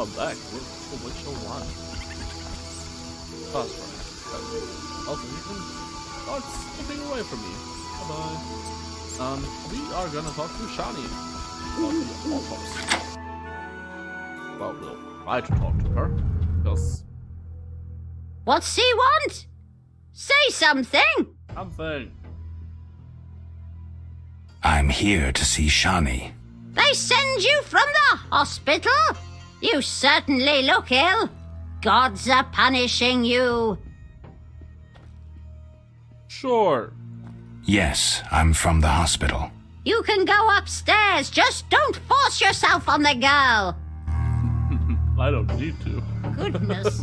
are back with The Witcher 1. Fast running. Also, you can start slipping away from me. Bye-bye. We are gonna talk to Shani about the autopsy. Well, we'll try to talk to her, because... What's he want? Say something! Something. I'm here to see Shani. They send you from the hospital? You certainly look ill. Gods are punishing you. Sure. Yes, I'm from the hospital. You can go upstairs. Just don't force yourself on the girl. I don't need to. Goodness.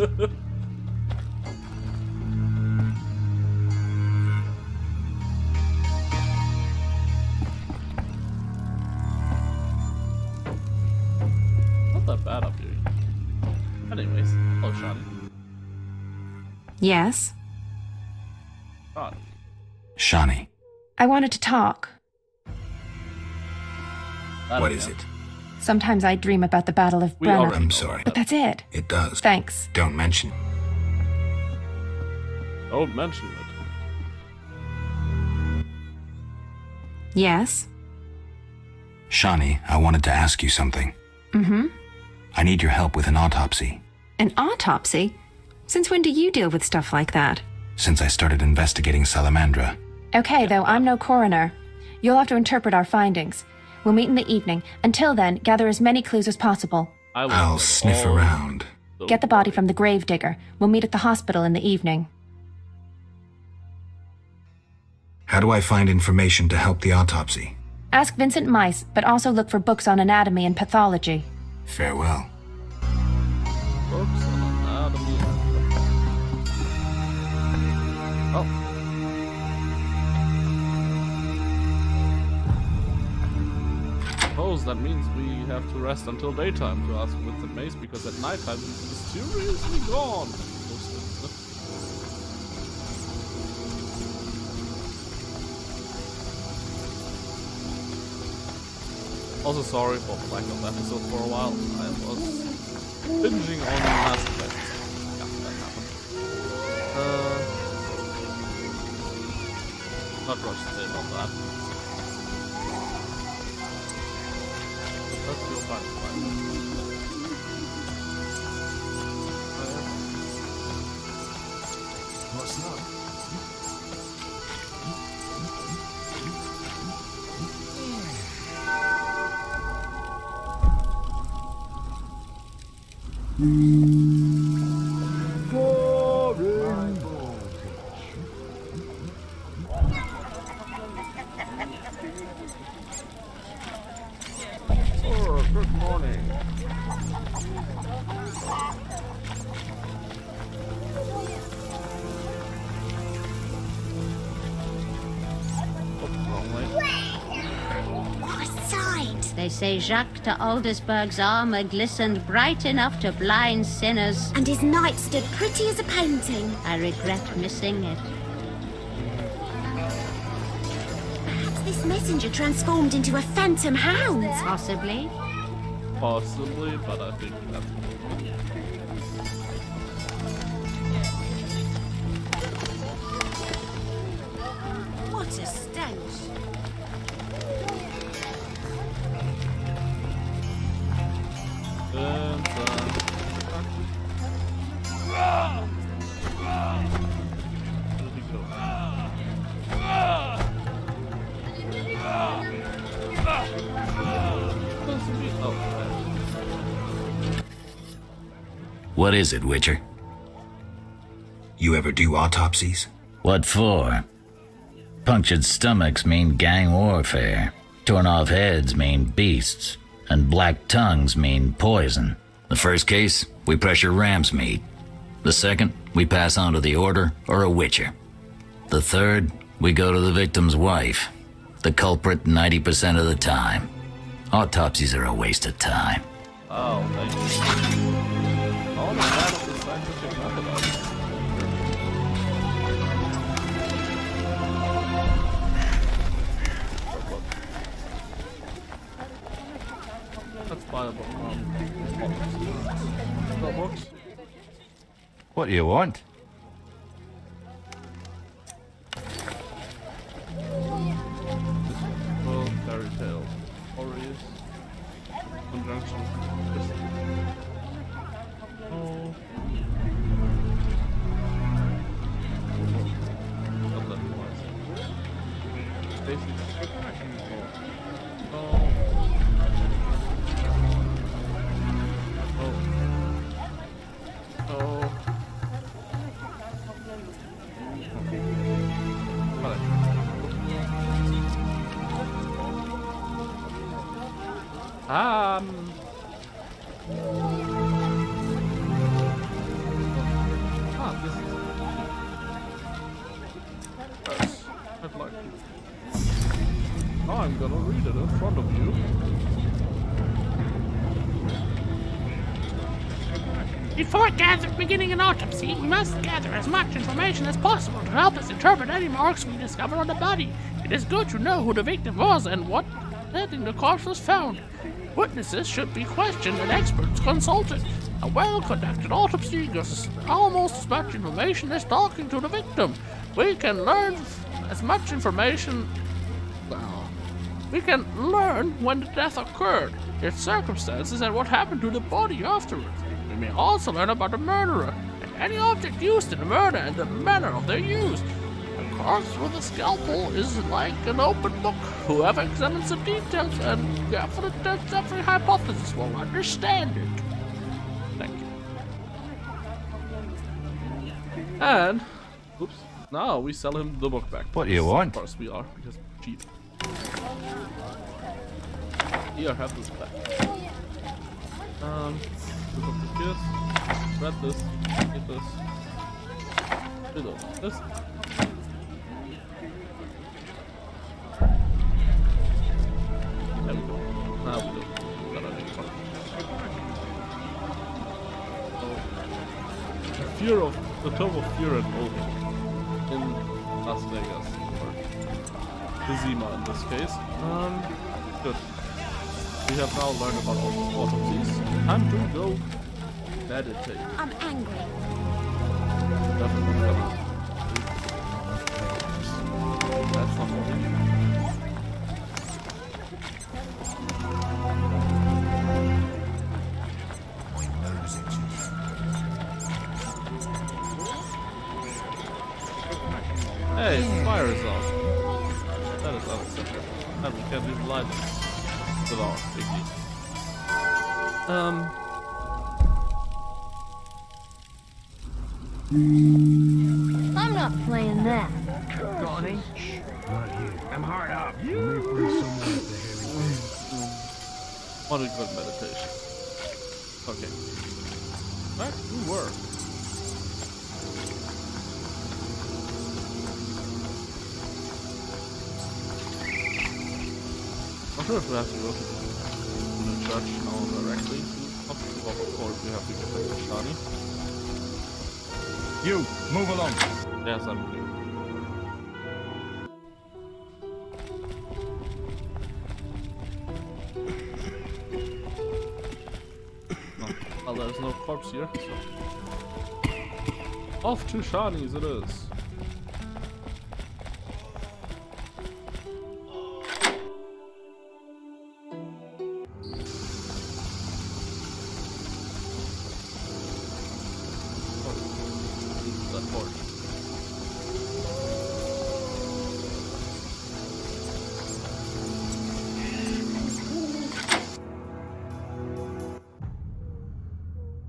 Not that bad up here. Anyways, hello, Shani. Yes? Shani. Shani, I wanted to talk. what is it? Sometimes I dream about the Battle of We Brenna. already I'm know sorry. But that's it. It does. Thanks. Don't mention. Don't mention it. Yes? Shani, I wanted to ask you something. Mm-hmm. I need your help with an autopsy. An autopsy? Since when do you deal with stuff like that? Since I started investigating Salamandra. Okay, though, I'm no coroner. You'll have to interpret our findings. We'll meet in the evening. Until then, gather as many clues as possible. I'll sniff around. Get the body from the gravedigger. We'll meet at the hospital in the evening. How do I find information to help the autopsy? Ask Vincent Mice, but also look for books on anatomy and pathology. Farewell. Books on anatomy. Oh. Suppose that means we have to rest until daytime to ask Vincent Mace, because at nighttime he's mysteriously gone. Also sorry for the lack of episode for a while. I was binging on Mass Effect. Yeah, that happened. Not much to say about that. Let's go back to What's up? Oh, good morning. Oops, wrong way. What a sight! They say Jacques de Aldersberg's armor glistened bright enough to blind sinners. And his knight stood pretty as a painting. I regret missing it. Perhaps this messenger transformed into a phantom hound. Possibly. Possibly, but I think that's... What a stench. Where did he go? Supposed to be- oh, What is it, Witcher? You ever do autopsies? What for? Punctured stomachs mean gang warfare. Torn off heads mean beasts. And black tongues mean poison. The first case, we pressure ram's meat. The second, we pass on to the Order or a Witcher. The third, we go to the victim's wife. The culprit 90% of the time. Autopsies are a waste of time. oh, thank you. All the bad of the scientific methodology. That's viable. What do you want? Well, fairy tale. Warriors. Conjunction. Oh. Not that wise. Basic. Oh. Oh. Oh. This is. Yes, I'd like to. I'm gonna read it in front of you. Before beginning an autopsy, we must gather as much information as possible to help us interpret any marks we discover on the body. It is good to know who the victim was and what setting the corpse was found. Witnesses should be questioned and experts consulted. A well-conducted autopsy gives us almost as much information as talking to the victim. We can learn as much information. We can learn when the death occurred, its circumstances, and what happened to the body afterwards. We may also learn about the murderer and any object used in the murder and the manner of their use. A corpse with a scalpel is like an open book. Whoever examines the details and carefully tests every hypothesis will understand it. Thank you. And, oops, now we sell him the book back. What do you want? Of course we are, because we're cheap. Here, have this back. Look up the kids. Read this. Get this. Do this. There we go. Now we go. Got a new one. So, the fear of the Tomb of Fear and Loathing in Las Vegas, or Zima in this case. Good. We have now learned about all of these. Time to go meditate. I'm angry. Definitely gonna. That's not what we need. Hey, fire is off. That is unacceptable. And we can't even light it with our biggie. I'm not playing that. Johnny? Not here. I'm hard up. What a good meditation. Okay. Back to work. I'm sure if we have to go to the church now directly to of course we have to get back to Shani. You, move along. Yes, I'm doing. Well, there's no corpse here, so off to Shani's it is.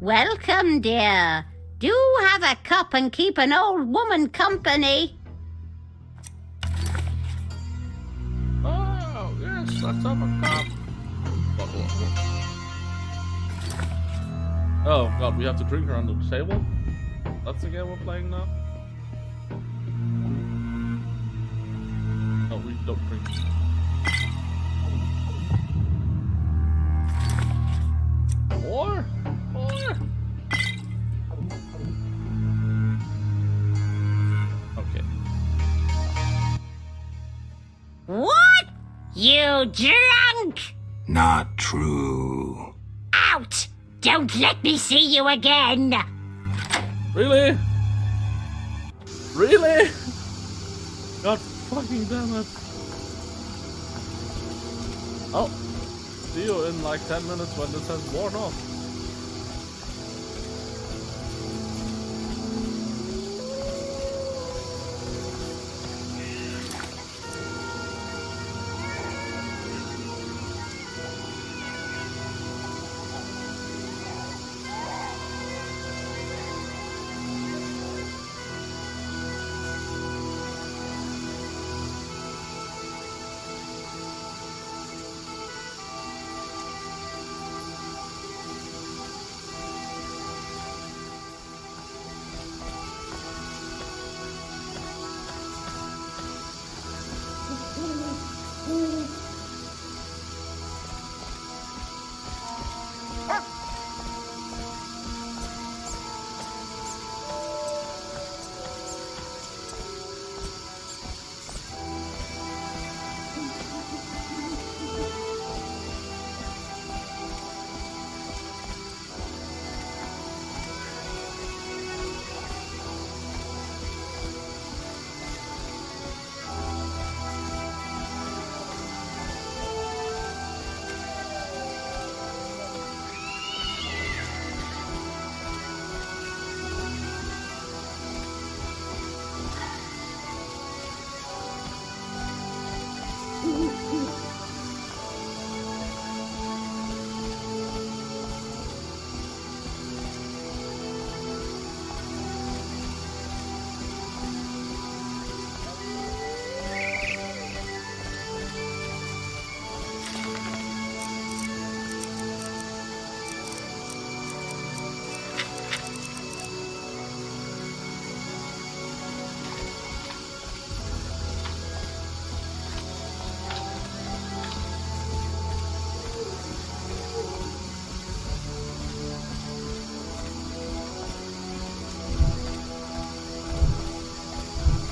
Welcome, dear. Do have a cup and keep an old woman company. Oh, yes, let's have a cup. Oh, God, we have to drink her under the table? That's the game we're playing now? No, we don't drink. Or? Okay. What? You drunk? Not true. Out! Don't let me see you again! Really? Really? God fucking damn it. Oh. See you in like 10 minutes when this has worn off.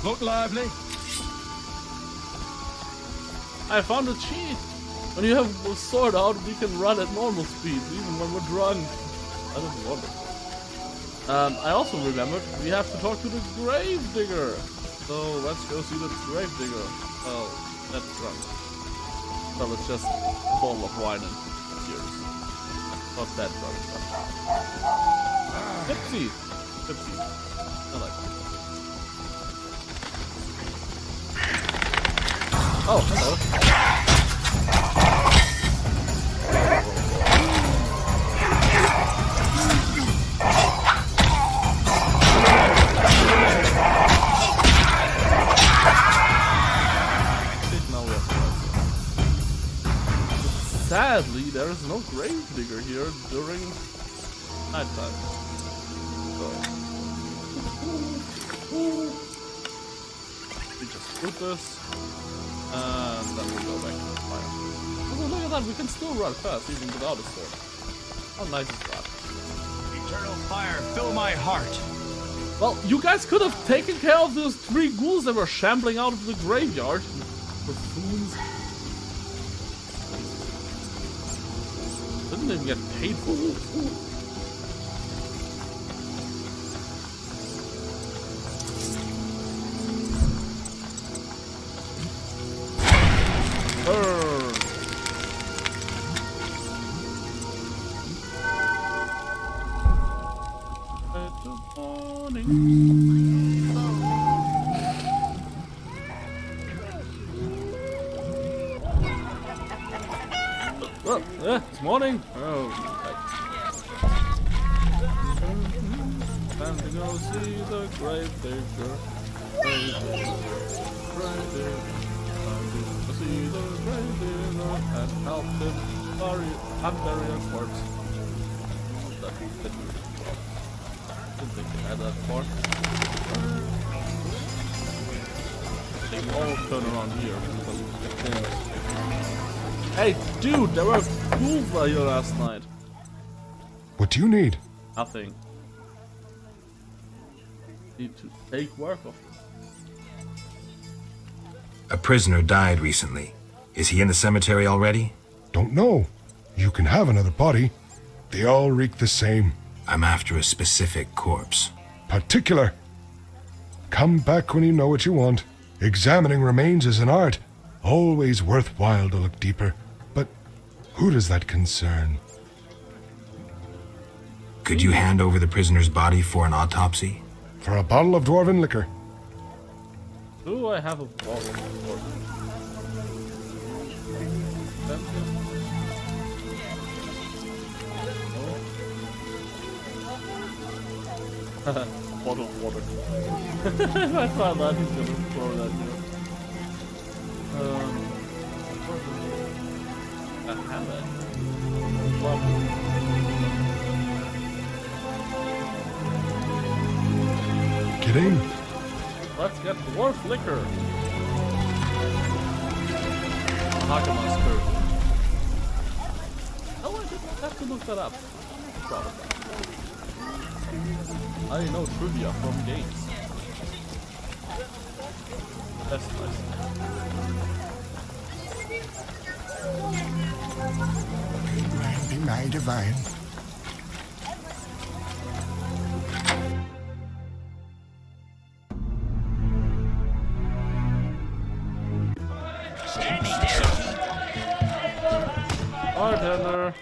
Look lively. I found a cheat. When you have a sword out, we can run at normal speed, even when we're drunk. I don't wonder. I also remembered we have to talk to the grave digger. So let's go see the grave digger. Oh, that's drunk. Well, it's just a bottle of wine and tears. Not that drunk. Tipsy. Tipsy. I like it. Oh, hello. Sadly, there is no grave digger here during nighttime. So we just put this, and then we'll go back to the fire. Oh, look at that, we can still run fast even without a sword. How nice is that? Eternal fire, fill my heart. Well, you guys could have taken care of those 3 ghouls that were shambling out of the graveyard. Buffoons. Didn't even get paid for this. Burn. Good morning. Oh, yeah, it's morning. Oh, time to go see the grave digger. Grave digger. Grave digger. Time to go see the grave digger and help him unbury a corpse. That didn't really well. Didn't think it had that far. They all turn around here because of the things. Hey, dude, there were ghouls here last night. What do you need? Nothing. Need to take work of them. A prisoner died recently. Is he in the cemetery already? Don't know. You can have another body. They all reek the same. I'm after a specific corpse. particular. Come back when you know what you want. Examining remains is an art. Always worthwhile to look deeper. But who does that concern? Could you hand over the prisoner's body for an autopsy? For a bottle of dwarven liquor. Do I have a bottle of water? Bottle of water. If I find that, he's gonna throw that here. A hammer. Get in. Let's get dwarf liquor. Hakamas curve. Oh, I didn't have to look that up. I'm proud of that. I know trivia from games. That's nice. Be my divine. Bartender.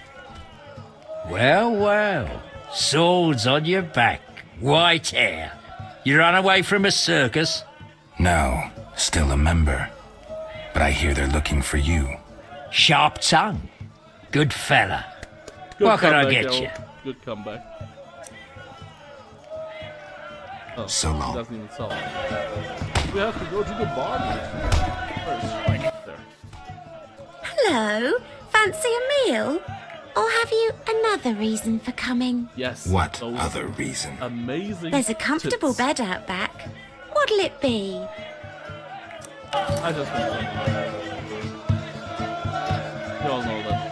Well, well. Swords on your back. White hair. You ran away from a circus? No, still a member. But I hear they're looking for you. Sharp tongue. Good fella. Good What can I comeback, get yo. you? Good comeback. Oh, So long. He doesn't even sell it. We have to go to the bar first. There. Hello. Fancy a meal? Or have you another reason for coming? Yes. What those other reason? Amazing. There's a comfortable tits. bed out back. What'll it be? I just want one. You all know that.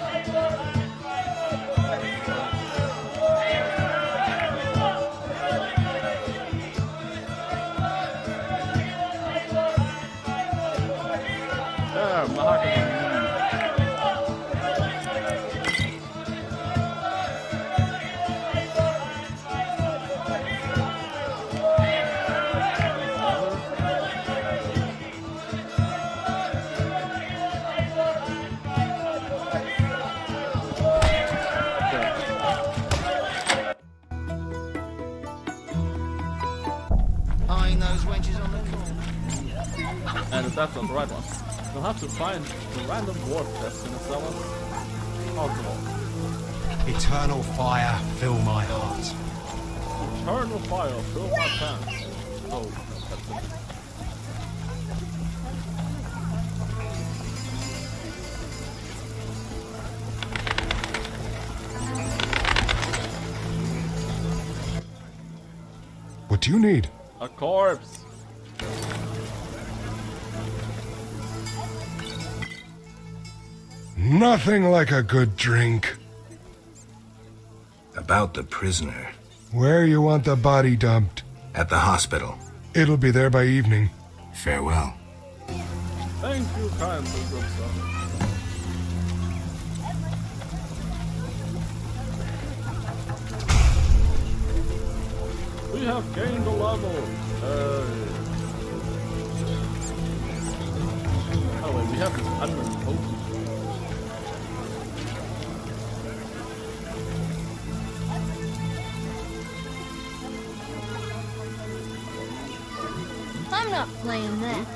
There, mahogany. And if that's not the right one, you'll have to find the random dwarf chest in a cellar. Alcohol. Eternal fire, fill my heart. Eternal fire, fill my pants. Oh, that's it. What do you need? A corpse. Nothing like a good drink. About the prisoner. Where you want the body dumped? At the hospital. It'll be there by evening. Farewell. Thank you kindly, good son. We have gained a level. Oh wait, we have this unknown potion. I'm not playing that.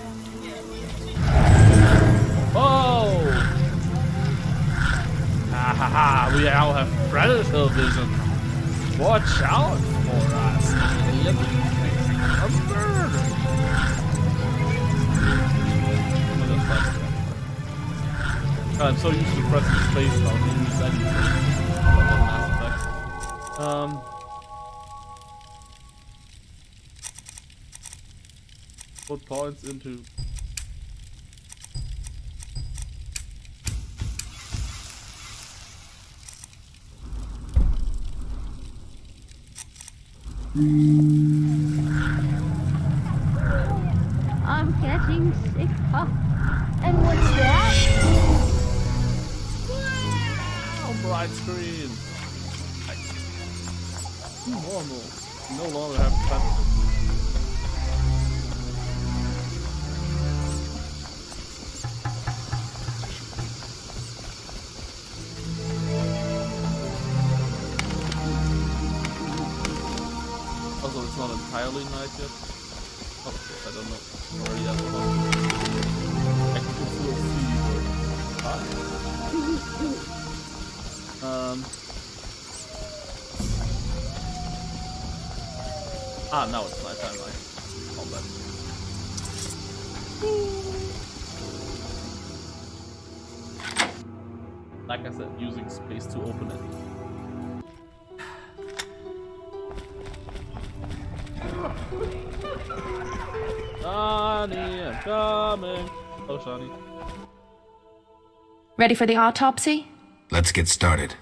Oh! Ha ha ha, we now have predator vision. Watch out for us. A bird! I'm so used to pressing space now to use anything. Put points into I'm getting sick. And what's that? wow, bright screen. Normal. no longer have fantasy. Also, it's not entirely night yet. Oh, I don't know. Already at the hospital. I can still see now it's nighttime. I call that. Like I said, using space to open it. Shani, I'm coming. Oh, Shani. Ready for the autopsy? Let's get started.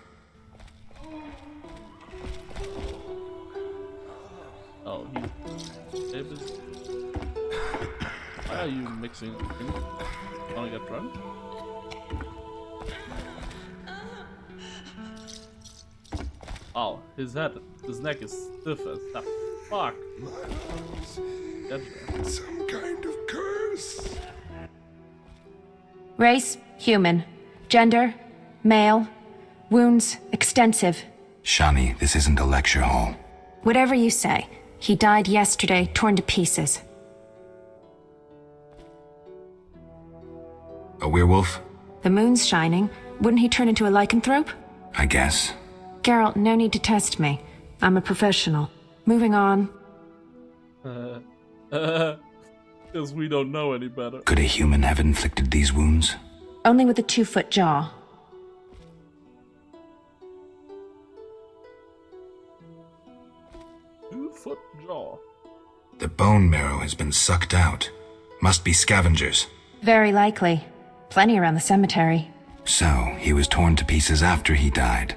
Oh, David. Why are you mixing things? Wanna get drunk? Oh, his neck is stiff as the fuck. Some kind of curse. Race, human. Gender, male. Wounds, extensive. Shani, this isn't a lecture hall. Whatever you say. He died yesterday, torn to pieces. A werewolf? The moon's shining. Wouldn't he turn into a lycanthrope? I guess. Geralt, no need to test me. I'm a professional. Moving on. Because we don't know any better. Could a human have inflicted these wounds? Only with a 2-foot jaw. Two-foot jaw. The bone marrow has been sucked out. Must be scavengers. Very likely. Plenty around the cemetery. So, he was torn to pieces after he died.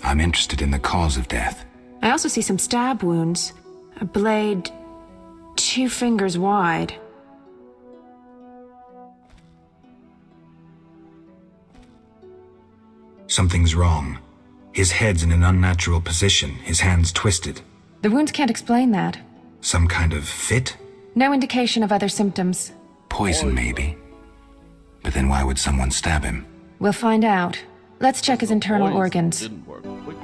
I'm interested in the cause of death. I also see some stab wounds. A blade 2 fingers wide. Something's wrong. His head's in an unnatural position, his hands twisted. The wounds can't explain that. Some kind of fit? No indication of other symptoms. Poison, maybe. But then why would someone stab him? We'll find out. Let's check his internal Poison organs. Didn't work quickly.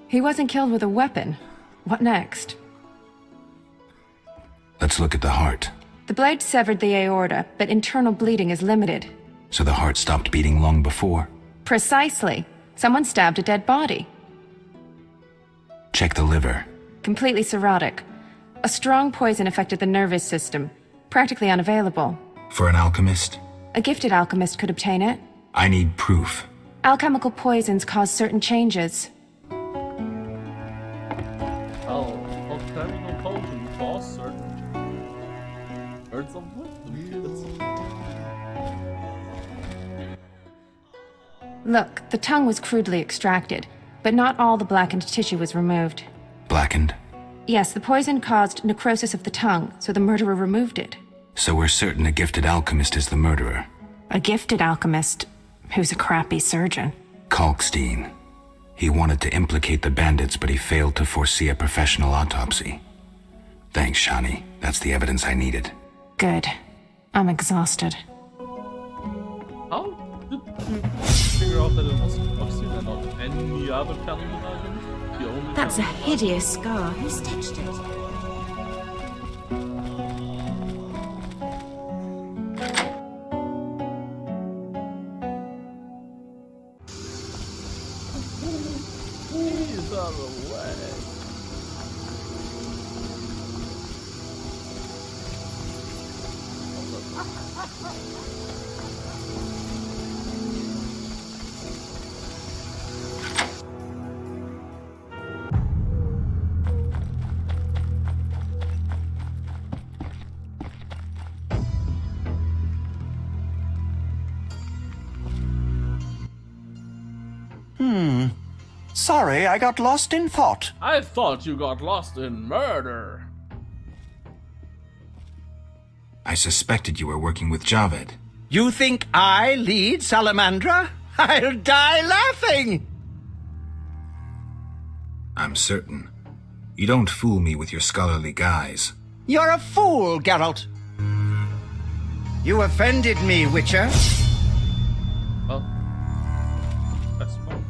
He wasn't killed with a weapon. What next? Let's look at the heart. The blade severed the aorta, but internal bleeding is limited. So the heart stopped beating long before? Precisely. Someone stabbed a dead body. Check the liver. Completely cirrhotic. A strong poison affected the nervous system. Practically unavailable. For an alchemist? A gifted alchemist could obtain it. I need proof. Alchemical poisons cause certain changes. Oh, alchemical potion cause certain. Heard some wisdom, kids. Look, the tongue was crudely extracted, but not all the blackened tissue was removed. Blackened? Yes, the poison caused necrosis of the tongue, so the murderer removed it. So we're certain a gifted alchemist is the murderer. A gifted alchemist who's a crappy surgeon. Kalkstein. He wanted to implicate the bandits, but he failed to foresee a professional autopsy. Thanks, Shani. That's the evidence I needed. Good. I'm exhausted. How did you figure out that it was toxin and not any other Paladin items? The only That's a Paladin hideous scar. Who stitched it? These are the way. Sorry, I got lost in thought. I thought you got lost in murder. I suspected you were working with Javed. You think I lead Salamandra? I'll die laughing! I'm certain. You don't fool me with your scholarly guise. You're a fool, Geralt. You offended me, Witcher. Well, that's fine.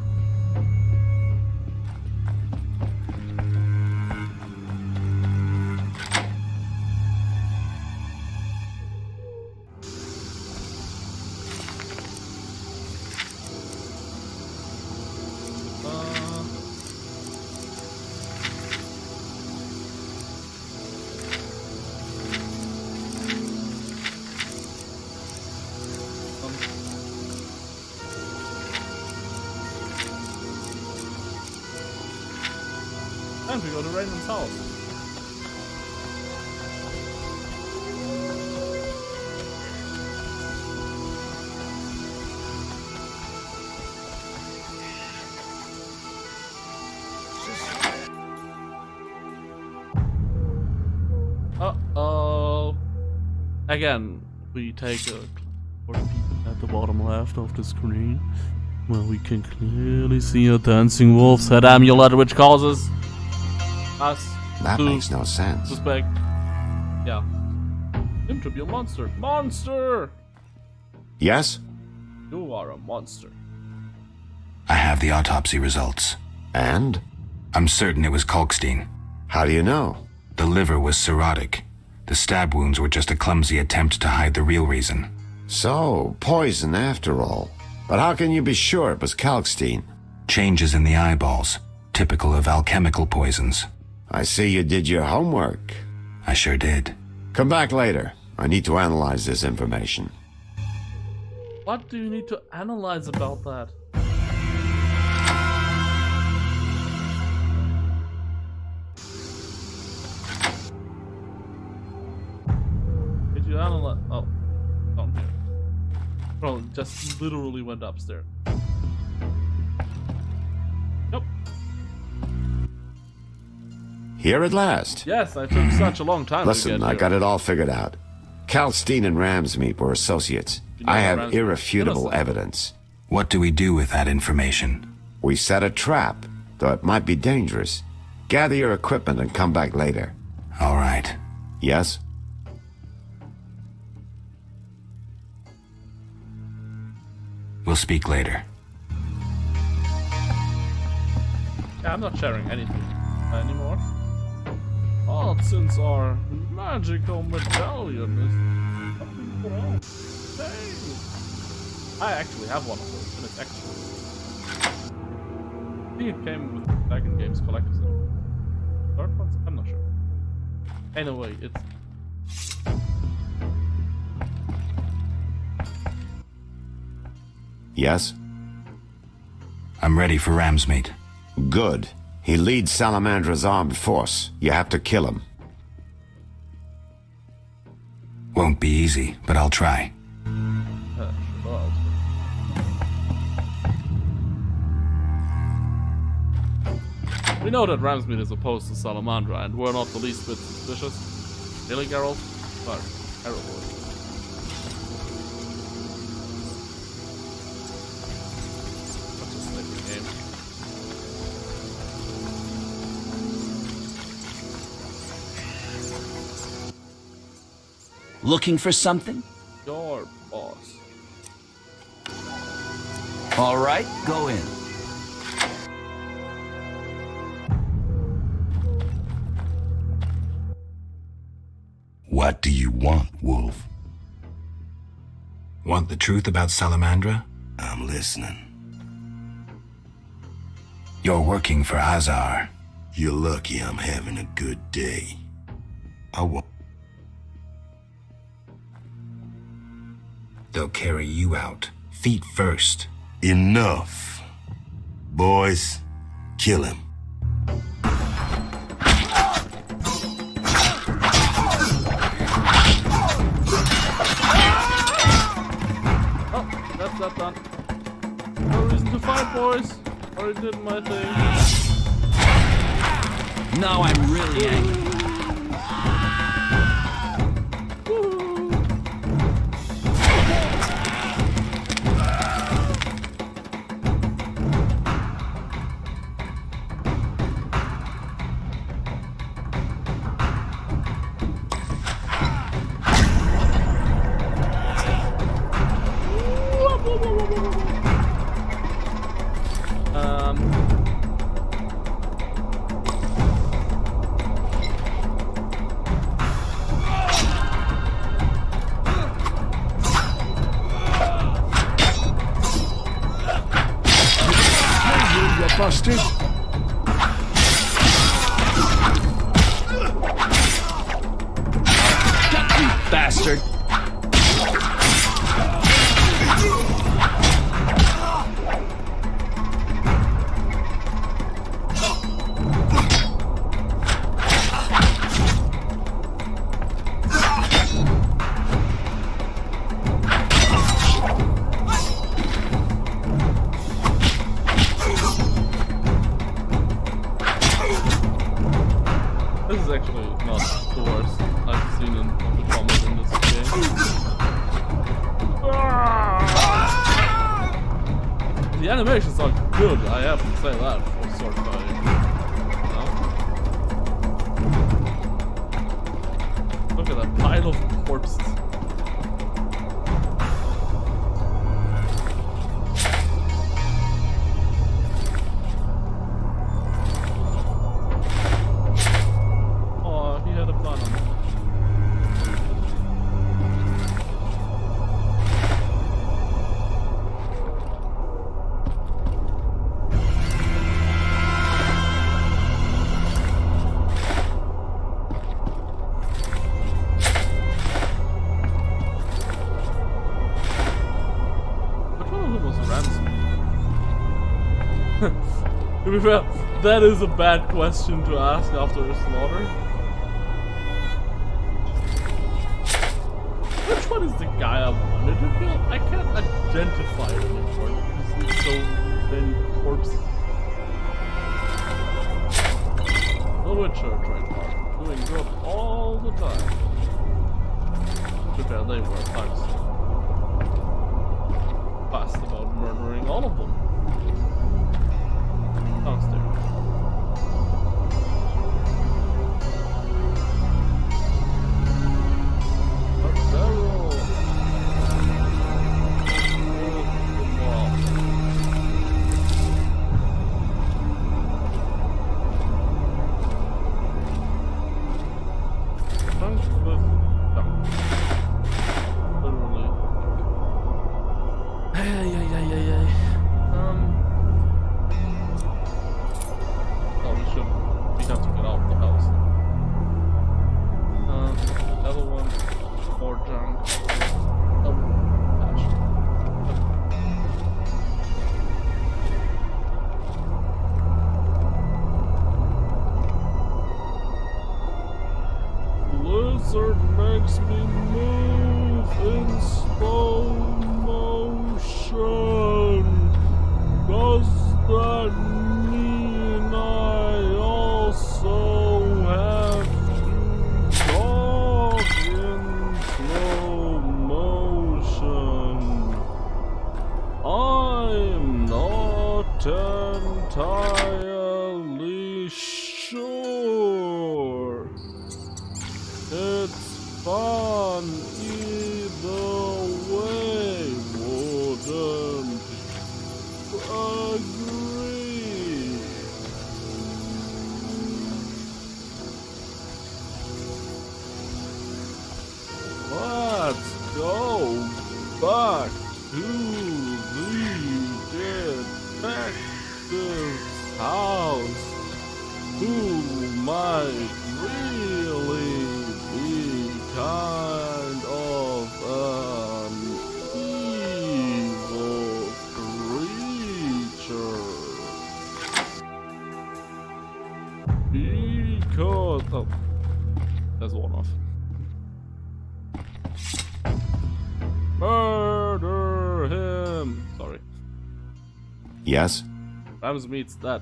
Time to go to Raymond's house. Uh-oh. Again, we take a look at the bottom left of the screen. Well, we can clearly see a dancing wolf's head amulet, which causes us That to makes no sense. suspect, yeah, him to be a monster. Monster! Yes? You are a monster. I have the autopsy results. And? I'm certain it was Kalkstein. How do you know? The liver was cirrhotic. The stab wounds were just a clumsy attempt to hide the real reason. So, poison after all. But how can you be sure it was Kalkstein? Changes in the eyeballs, typical of alchemical poisons. I see you did your homework. I sure did. Come back later. I need to analyze this information. What do you need to analyze about that? Did you analyze? Oh, down here. Bro, just literally went upstairs. Nope. Here at last. Yes, I took such a long time to Listen, get I here. got it all figured out. Kalkstein and Ramsmeet were associates. You know I that have Ramsmeet irrefutable innocent. evidence. What do we do with that information? We set a trap, though it might be dangerous. Gather your equipment and come back later. All right. Yes? We'll speak later. Yeah, I'm not sharing anything anymore. Oh, since our magical medallion is something for else. Dang. I actually have one of those, and it's extra. I think it came with the second game's collector's edition. Third one's? I'm not sure. Anyway, it's... Yes? I'm ready for Ramsmeet. Good. He leads Salamandra's armed force. You have to kill him. Won't be easy, but I'll try. Well, we know that Ramsmeet is opposed to Salamandra, and we're not the least bit suspicious. Really, Geralt? No, terrible. Such a slavery game. Looking for something? Your boss. All right, go in. What do you want, Wolf? Want the truth about Salamandra? I'm listening. You're working for Azar. You're lucky I'm having a good day. They'll carry you out, feet first. Enough. Boys, kill him. Oh, that's that done. No reason to fight, boys. Already did my thing. Now I'm really angry. This is actually not the worst I've seen in the combat in this game. The animations are good, I have to say that for sword fighting. Look at that pile of corpses. To be fair, that is a bad question to ask after a slaughter. Which one is the guy I wanted to kill? I can't identify it anymore because there's so many corpses. The Witcher trademark, doing good all the time. To be fair, they were thugs. Fast about murdering all of them. Downstairs. A barrel. Literally. Hey. We have to get out of the house. The other one, more junk. Oh, gosh. Blizzard makes me move in slow motion. Does that mean I also have to talk in slow motion? I'm not entirely sure. It's fun either way, wouldn't agree. Let's go back to the detective's house, who might really be kind of an evil creature. Because... oh, there's one off. Murder him! Sorry. Yes? Ramsmeat's dead.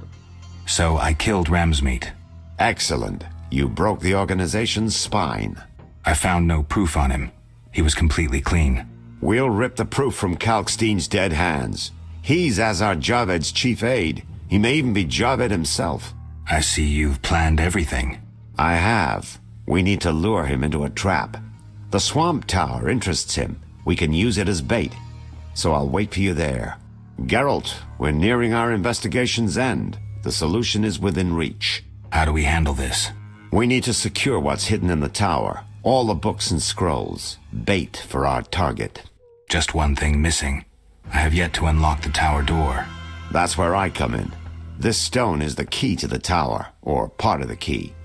So I killed Ramsmeat. Excellent. You broke the organization's spine. I found no proof on him. He was completely clean. We'll rip the proof from Kalkstein's dead hands. He's Azar Javed's chief aide. He may even be Javed himself. I see you've planned everything. I have. We need to lure him into a trap. The swamp tower interests him. We can use it as bait. So I'll wait for you there. Geralt, we're nearing our investigation's end. The solution is within reach. How do we handle this? We need to secure what's hidden in the tower. All the books and scrolls. Bait for our target. Just one thing missing. I have yet to unlock the tower door. That's where I come in. This stone is the key to the tower, or part of the key.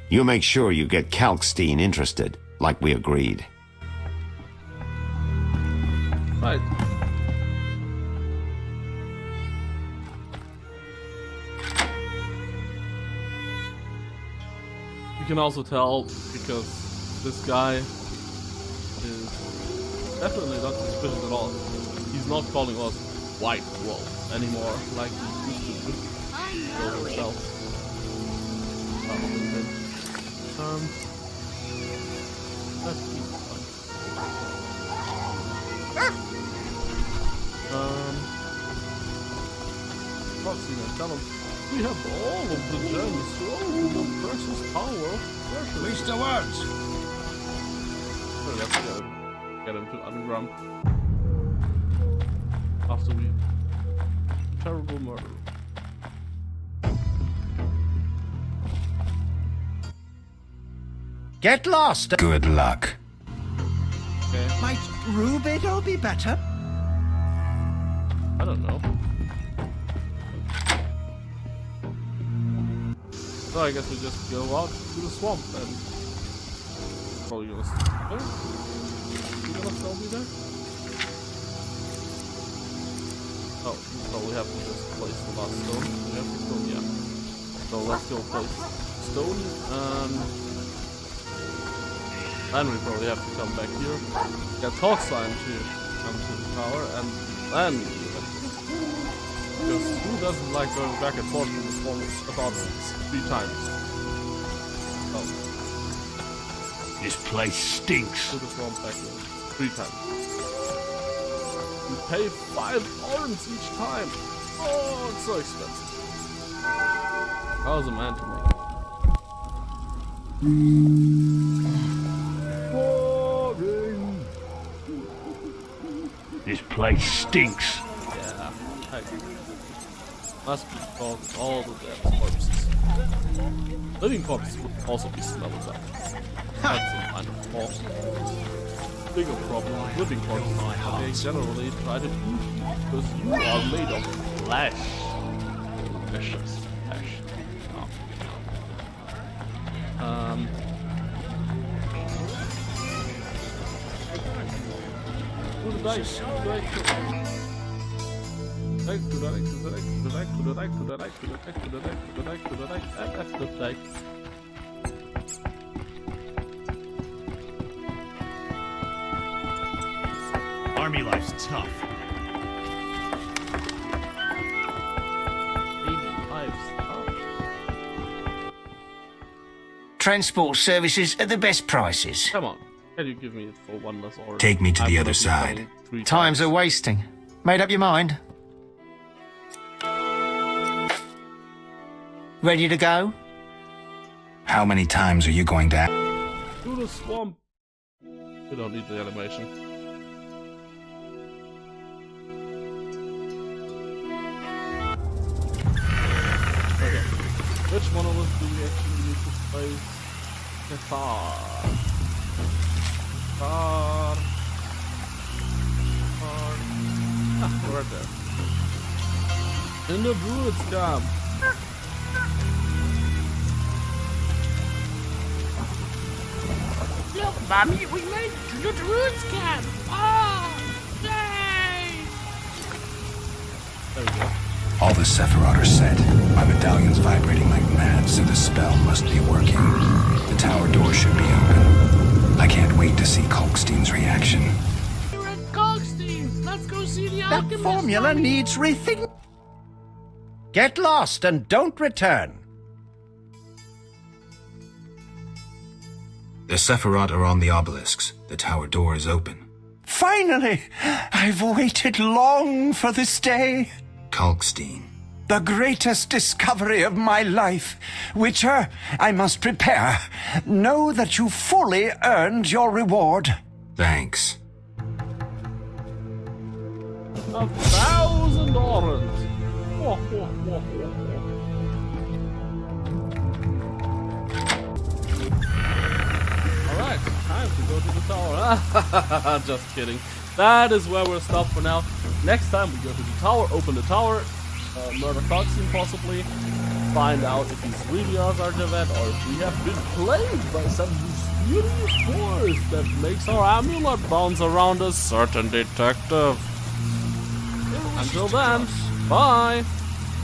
You make sure you get Kalkstein interested, like we agreed. Right. You can also tell because this guy is definitely not suspicious at all. He's not calling us White Wolf anymore like he used to do himself. Let's keep fun. Proxima, tell him we have all of the gems thrown in the precious tower. Least the words. So let's get him to underground. After we terrible murder. Get lost. Good luck. Okay. Might Rubido be better? I don't know. So I guess we just go out to the swamp and probably gonna stay there. You gonna still be there? Oh, so we have to just place the last stone. We have to go, yeah. So let's go place stone and we probably have to come back here, get Hawksign to come to the tower, and then do it. Because who doesn't like going back and forth from the swamp about 3 times? Oh. This place stinks. To the swamp back 3 times. You pay 5 orange each time. Oh, it's so expensive. How's a man to make? Boring. This place stinks. Yeah, I agree. Must be called all the dead corpses. Living corpses would also be smelling bad. That's some kind of awful. Bigger problem with living corpses. They generally try to eat you because you are made of flesh. Delicious flesh. To the dice. To the right, to the right, to the right, to the right, to the right, to the right, to the right, to the right, to the right, to the right, that's the right. Army life's tough. Transport services at the best prices. Come on, can you give me it for one less order? Take me to the other side. Times are wasting. Made up your mind? Ready to go? How many times are you going to... To the swamp. You don't need the animation. Okay. Which one of us do we actually need to play? Guitar. Ah, right there. In the Druid's camp. Look, Mommy, we made it to the Druid's camp! Oh, yay! There we go. All the Sephiroth are set. My medallion's vibrating like mad, so the spell must be working. The tower door should be open. I can't wait to see Kalkstein's reaction. We're at Kalkstein! Let's go see the That alchemist! formula needs rethinking. Get lost and don't return. The Sephiroth are on the obelisks. The tower door is open. Finally! I've waited long for this day. Kalkstein. The greatest discovery of my life. Witcher, I must prepare. Know that you fully earned your reward. Thanks. 1,000 orange. Alright, time to go to the tower. Just kidding. That is where we'll stop for now. Next time we go to the tower, open the tower, murder Kalkstein possibly, find out if he's really Azarjavet or if we have been plagued by some mysterious force that makes our amulet bounce around a certain detective. Until then, bye!